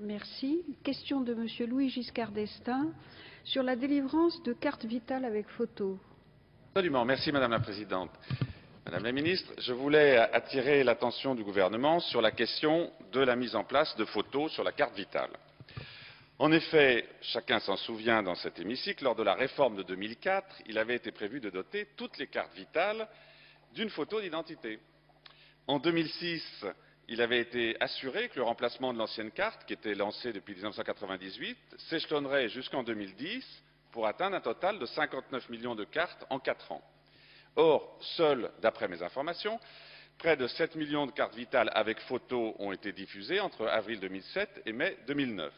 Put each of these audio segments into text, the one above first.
Merci. Question de Monsieur Louis Giscard d'Estaing sur la délivrance de cartes vitales avec photo. Absolument. Merci Madame la Présidente. Madame la Ministre, je voulais attirer l'attention du gouvernement sur la question de la mise en place de photos sur la carte vitale. En effet, chacun s'en souvient dans cet hémicycle, lors de la réforme de 2004, il avait été prévu de doter toutes les cartes vitales d'une photo d'identité. En 2006, il avait été assuré que le remplacement de l'ancienne carte, qui était lancée depuis 1998, s'échelonnerait jusqu'en 2010 pour atteindre un total de 59 millions de cartes en 4 ans. Or, seuls, d'après mes informations, près de 7 millions de cartes vitales avec photo ont été diffusées entre avril 2007 et mai 2009.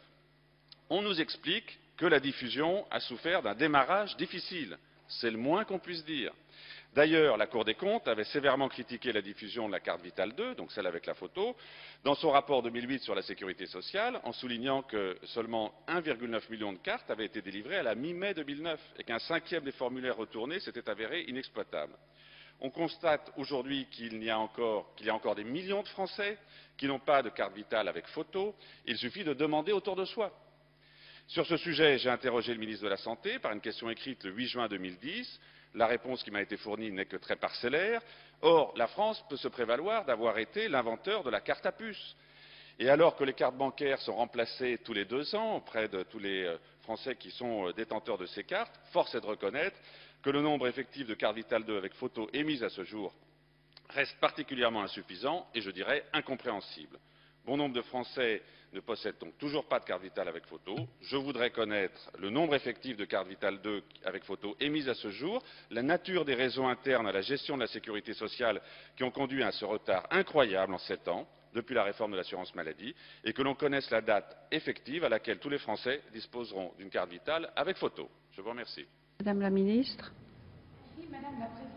On nous explique que la diffusion a souffert d'un démarrage difficile. C'est le moins qu'on puisse dire. D'ailleurs, la Cour des comptes avait sévèrement critiqué la diffusion de la carte vitale 2, donc celle avec la photo, dans son rapport 2008 sur la sécurité sociale, en soulignant que seulement 1,9 million de cartes avaient été délivrées à la mi-mai 2009 et qu'un cinquième des formulaires retournés s'était avéré inexploitable. On constate aujourd'hui qu'il y a encore des millions de Français qui n'ont pas de carte vitale avec photo. Il suffit de demander autour de soi. Sur ce sujet, j'ai interrogé le ministre de la Santé par une question écrite le 8 juin 2010. La réponse qui m'a été fournie n'est que très parcellaire. Or, la France peut se prévaloir d'avoir été l'inventeur de la carte à puce. Et alors que les cartes bancaires sont remplacées tous les 2 ans auprès de tous les Français qui sont détenteurs de ces cartes, force est de reconnaître que le nombre effectif de cartes vitales 2 avec photo émises à ce jour reste particulièrement insuffisant et, je dirais, incompréhensible. Bon nombre de Français ne possèdent donc toujours pas de carte vitale avec photo. Je voudrais connaître le nombre effectif de cartes vitales 2 avec photo émises à ce jour, la nature des raisons internes à la gestion de la sécurité sociale qui ont conduit à ce retard incroyable en 7 ans, depuis la réforme de l'assurance maladie, et que l'on connaisse la date effective à laquelle tous les Français disposeront d'une carte vitale avec photo. Je vous remercie. Madame la Ministre. Oui, Madame la Présidente,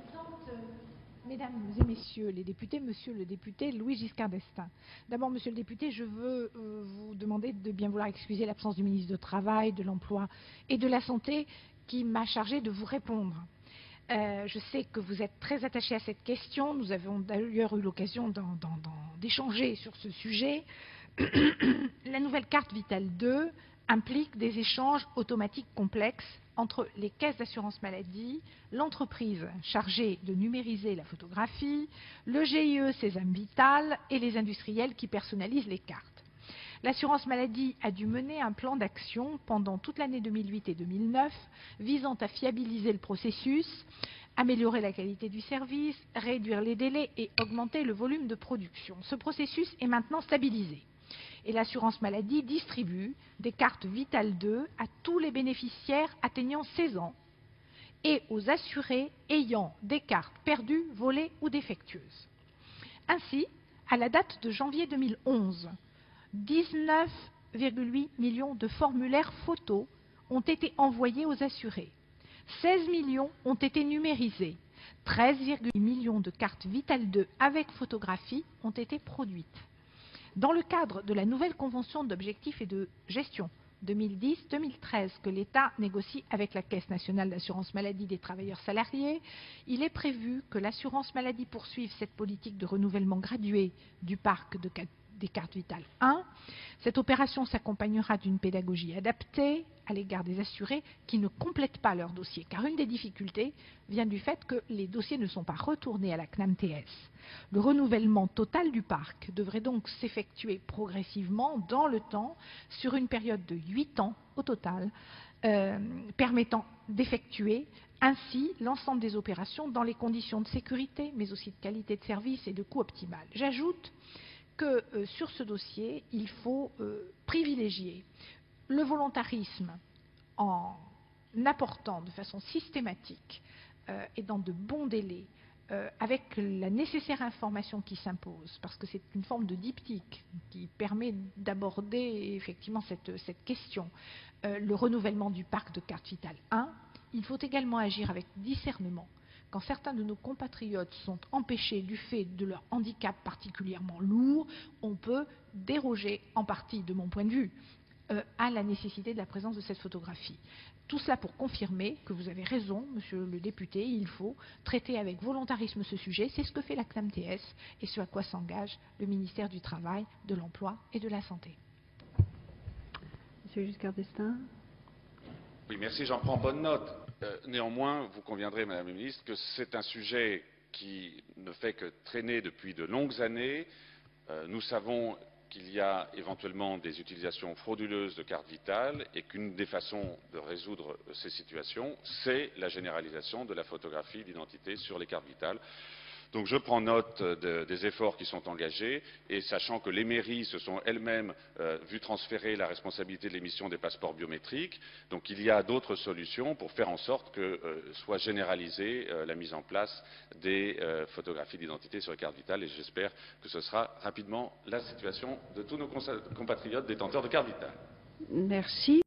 Mesdames et Messieurs les députés, Monsieur le député Louis Giscard d'Estaing. D'abord, Monsieur le député, je veux vous demander de bien vouloir excuser l'absence du ministre du Travail, de l'Emploi et de la Santé qui m'a chargé de vous répondre. Je sais que vous êtes très attaché à cette question. Nous avons d'ailleurs eu l'occasion d'échanger sur ce sujet. La nouvelle carte Vitale 2 implique des échanges automatiques complexes entre les caisses d'assurance maladie, l'entreprise chargée de numériser la photographie, le GIE Sésame Vital et les industriels qui personnalisent les cartes. L'assurance maladie a dû mener un plan d'action pendant toute l'année 2008 et 2009 visant à fiabiliser le processus, améliorer la qualité du service, réduire les délais et augmenter le volume de production. Ce processus est maintenant stabilisé. Et l'assurance maladie distribue des cartes Vitale 2 à tous les bénéficiaires atteignant 16 ans et aux assurés ayant des cartes perdues, volées ou défectueuses. Ainsi, à la date de janvier 2011, 19,8 millions de formulaires photos ont été envoyés aux assurés. 16 millions ont été numérisés. 13,8 millions de cartes Vitale 2 avec photographie ont été produites. Dans le cadre de la nouvelle convention d'objectifs et de gestion 2010-2013 que l'État négocie avec la Caisse nationale d'assurance maladie des travailleurs salariés, il est prévu que l'assurance maladie poursuive cette politique de renouvellement gradué du parc des cartes vitales 1. Cette opération s'accompagnera d'une pédagogie adaptée à l'égard des assurés qui ne complètent pas leur dossier, car une des difficultés vient du fait que les dossiers ne sont pas retournés à la CNAM-TS. Le renouvellement total du parc devrait donc s'effectuer progressivement dans le temps sur une période de 8 ans au total, permettant d'effectuer ainsi l'ensemble des opérations dans les conditions de sécurité, mais aussi de qualité de service et de coût optimal. J'ajoute que sur ce dossier, il faut privilégier le volontarisme en apportant de façon systématique et dans de bons délais, avec la nécessaire information qui s'impose, parce que c'est une forme de diptyque qui permet d'aborder effectivement cette question, le renouvellement du parc de cartes vitales 1. Il faut également agir avec discernement. Quand certains de nos compatriotes sont empêchés du fait de leur handicap particulièrement lourd, on peut déroger en partie, de mon point de vue, à la nécessité de la présence de cette photographie. Tout cela pour confirmer que vous avez raison, monsieur le député, il faut traiter avec volontarisme ce sujet. C'est ce que fait la CNAM-TS et ce à quoi s'engage le ministère du Travail, de l'Emploi et de la Santé. Monsieur Giscard d'Estaing. Oui, merci, j'en prends bonne note. Néanmoins, vous conviendrez, Madame la Ministre, que c'est un sujet qui ne fait que traîner depuis de longues années. Nous savons qu'il y a éventuellement des utilisations frauduleuses de cartes vitales et qu'une des façons de résoudre ces situations, c'est la généralisation de la photographie d'identité sur les cartes vitales. Donc je prends note des efforts qui sont engagés et sachant que les mairies se sont elles-mêmes vues transférer la responsabilité de l'émission des passeports biométriques, donc il y a d'autres solutions pour faire en sorte que soit généralisée la mise en place des photographies d'identité sur les cartes vitales et j'espère que ce sera rapidement la situation de tous nos compatriotes détenteurs de cartes vitales. Merci.